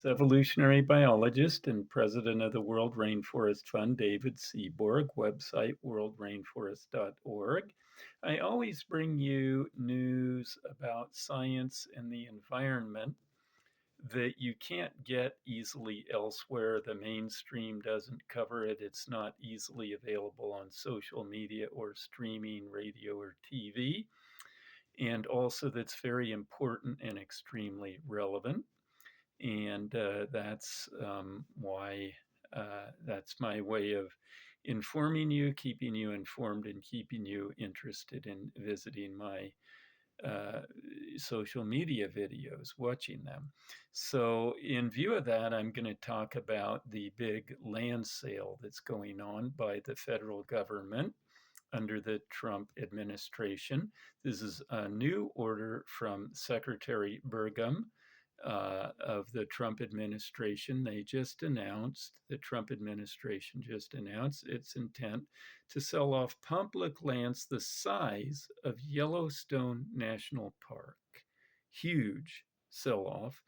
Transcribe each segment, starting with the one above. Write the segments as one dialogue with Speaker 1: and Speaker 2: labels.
Speaker 1: Evolutionary biologist and president of the World Rainforest Fund, David Seaborg, website worldrainforest.org. I always bring you news about science and the environment that you can't get easily elsewhere. The mainstream doesn't cover it, it's not easily available on social media or streaming radio or TV, and also that's very important and extremely relevant. And that's why that's my way of informing you, keeping you informed, and keeping you interested in visiting my uh, social media videos, watching them. So, in view of that, I'm going to talk about the big land sale that's going on by the federal government under the Trump administration. This is a new order from Secretary Burgum of the Trump administration. The Trump administration just announced its intent to sell off public lands the size of Yellowstone National Park. Huge sell off.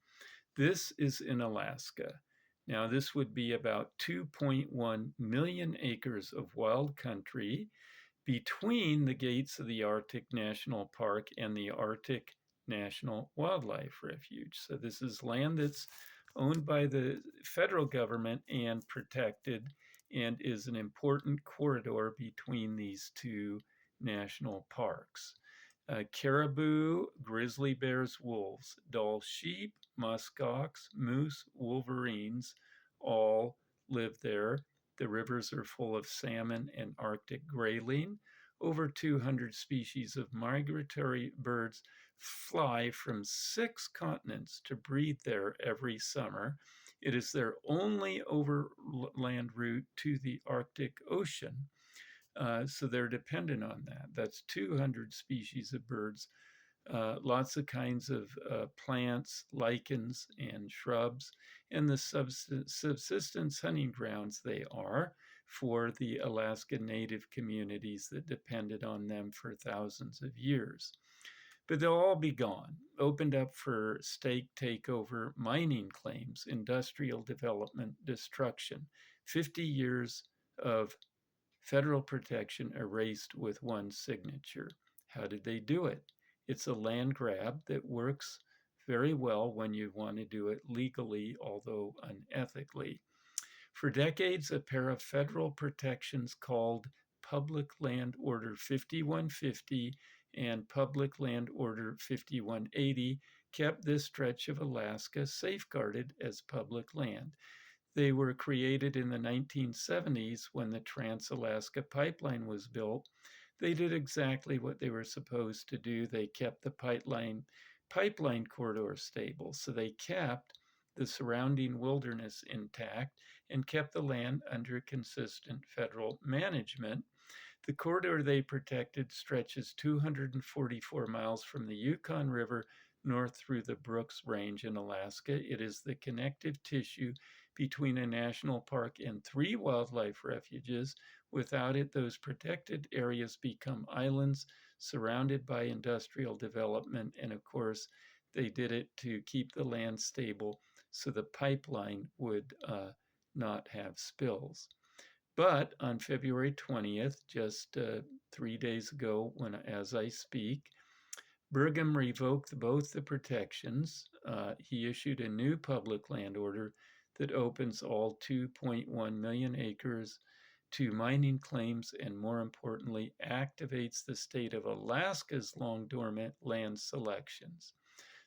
Speaker 1: This is in Alaska. Now, this would be about 2.1 million acres of wild country between the gates of the Arctic National Park and the Arctic National Wildlife Refuge. So this is land that's owned by the federal government and protected and is an important corridor between these two national parks. Caribou, grizzly bears, wolves, Dall sheep, muskox, moose, wolverines all live there. The rivers are full of salmon and Arctic grayling. Over 200 species of migratory birds fly from 6 continents to breed there every summer. It is their only overland route to the Arctic Ocean. So they're dependent on that. That's 200 species of birds, lots of kinds of plants, lichens, and shrubs, and the subsistence hunting grounds they are for the Alaska Native communities that depended on them for thousands of years. But they'll all be gone, opened up for state takeover, mining claims, industrial development, destruction. 50 years of federal protection erased with one signature. How did they do it? It's a land grab that works very well when you want to do it legally, although unethically. For decades, a pair of federal protections called Public Land Order 5150 and Public Land Order 5180 kept this stretch of Alaska safeguarded as public land. They were created in the 1970s when the Trans Alaska Pipeline was built. They did exactly what they were supposed to do. They kept the pipeline corridor stable. So they kept the surrounding wilderness intact and kept the land under consistent federal management. The corridor they protected stretches 244 miles from the Yukon River north through the Brooks Range in Alaska. It is the connective tissue between a national park and 3 wildlife refuges. Without it, those protected areas become islands surrounded by industrial development. And of course, they did it to keep the land stable so the pipeline would not have spills. But on February 20th, just 3 days ago, when as I speak, Burgum revoked both the protections. He issued a new public land order that opens all 2.1 million acres to mining claims and, more importantly, activates the state of Alaska's long dormant land selections.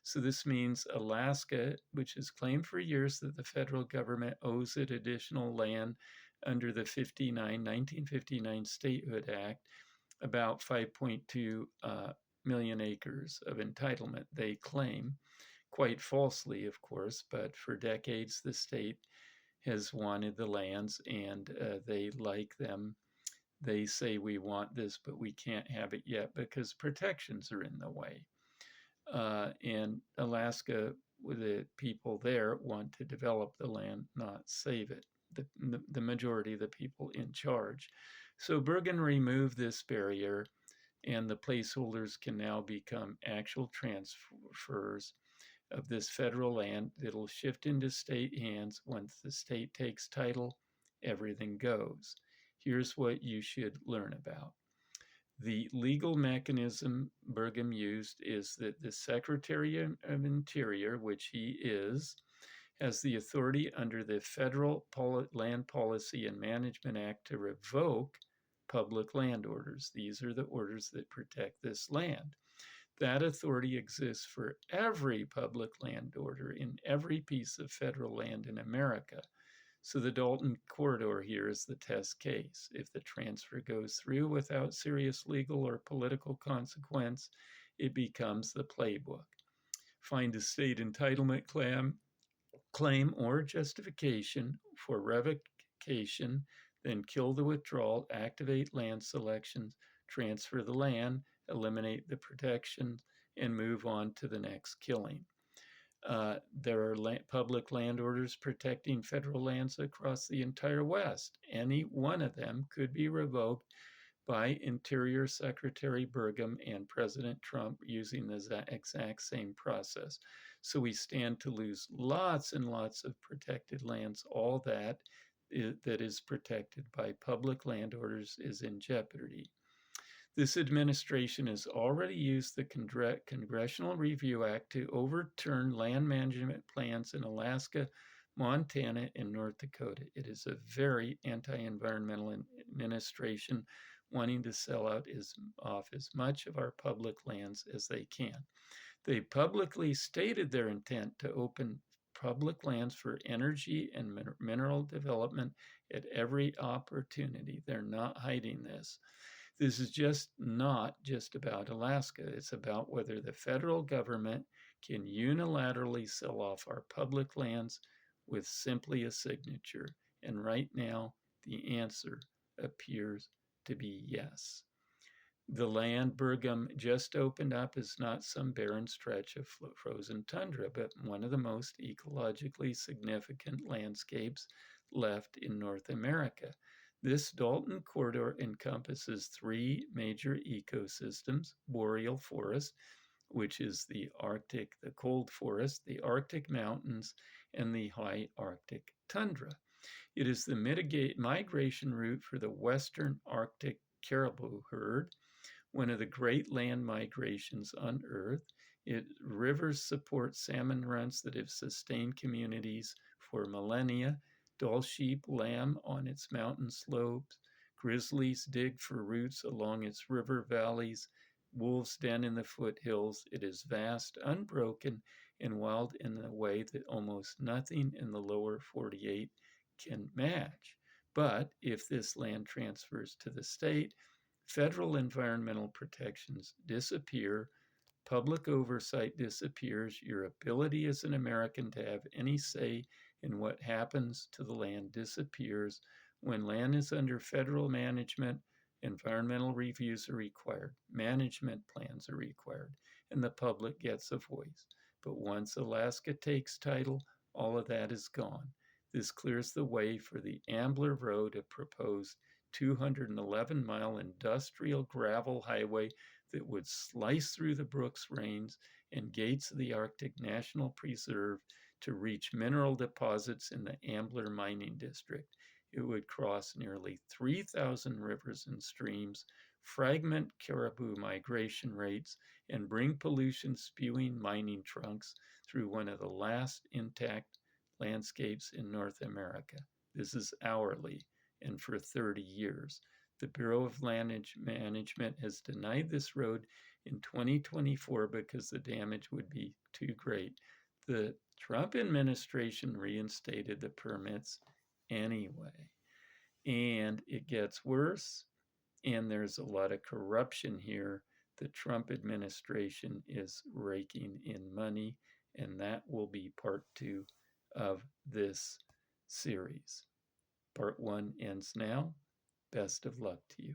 Speaker 1: So this means Alaska, which has claimed for years that the federal government owes it additional land under the 1959 Statehood Act, about 5.2 million acres of entitlement, they claim, quite falsely, of course, but for decades the state has wanted the lands and they like them. They say we want this, but we can't have it yet because protections are in the way. And Alaska, the people there want to develop the land, not save it. The majority of the people in charge. So Bergen removed this barrier, and the placeholders can now become actual transfers. of this federal land that'll shift into state hands. Once the state takes title, everything goes. Here's what you should learn about. The legal mechanism Burgum used is that the Secretary of Interior, which he is, has the authority under the Federal Land Policy and Management Act to revoke public land orders. These are the orders that protect this land. That authority exists for every public land order in every piece of federal land in America. So the Dalton Corridor here is the test case. If the transfer goes through without serious legal or political consequence, it becomes the playbook. Find a state entitlement claim or justification for revocation, then kill the withdrawal, activate land selections, transfer the land, eliminate the protections, and move on to the next killing. There are public land orders protecting federal lands across the entire West. Any one of them could be revoked by Interior Secretary Burgum and President Trump using the exact same process. So we stand to lose lots and lots of protected lands. All that is protected by public land orders is in jeopardy. This administration has already used the Congressional Review Act to overturn land management plans in Alaska, Montana, and North Dakota. It is a very anti-environmental administration wanting to sell off as much of our public lands as they can. They publicly stated their intent to open public lands for energy and mineral development at every opportunity. They're not hiding this. This is not just about Alaska. It's about whether the federal government can unilaterally sell off our public lands with simply a signature. And right now, the answer appears to be yes. The land Burgum just opened up is not some barren stretch of frozen tundra, but one of the most ecologically significant landscapes left in North America. This Dalton Corridor encompasses three major ecosystems: boreal forest, which is the Arctic, the cold forest, the Arctic mountains, and the high Arctic tundra. It is the migration route for the western Arctic caribou herd, one of the great land migrations on Earth. Rivers support salmon runs that have sustained communities for millennia. Dall sheep lamb on its mountain slopes. Grizzlies dig for roots along its river valleys. Wolves den in the foothills. It is vast, unbroken, and wild in a way that almost nothing in the lower 48 can match. But if this land transfers to the state, federal environmental protections disappear, public oversight disappears, your ability as an American to have any say in what happens to the land disappears. When land is under federal management, environmental reviews are required, management plans are required, and the public gets a voice. But once Alaska takes title, all of that is gone. This clears the way for the Ambler Road, a proposed 211-mile industrial gravel highway that would slice through the Brooks Range and gates of the Arctic National Preserve to reach mineral deposits in the Ambler Mining District. It would cross nearly 3,000 rivers and streams, fragment caribou migration rates, and bring pollution-spewing mining trunks through one of the last intact landscapes in North America. This is hourly and for 30 years. The Bureau of Land Management has denied this road in 2024 because the damage would be too great. The Trump administration reinstated the permits anyway. And it gets worse, and there's a lot of corruption here. The Trump administration is raking in money, and that will be part 2 of this series. Part 1 ends now. Best of luck to you.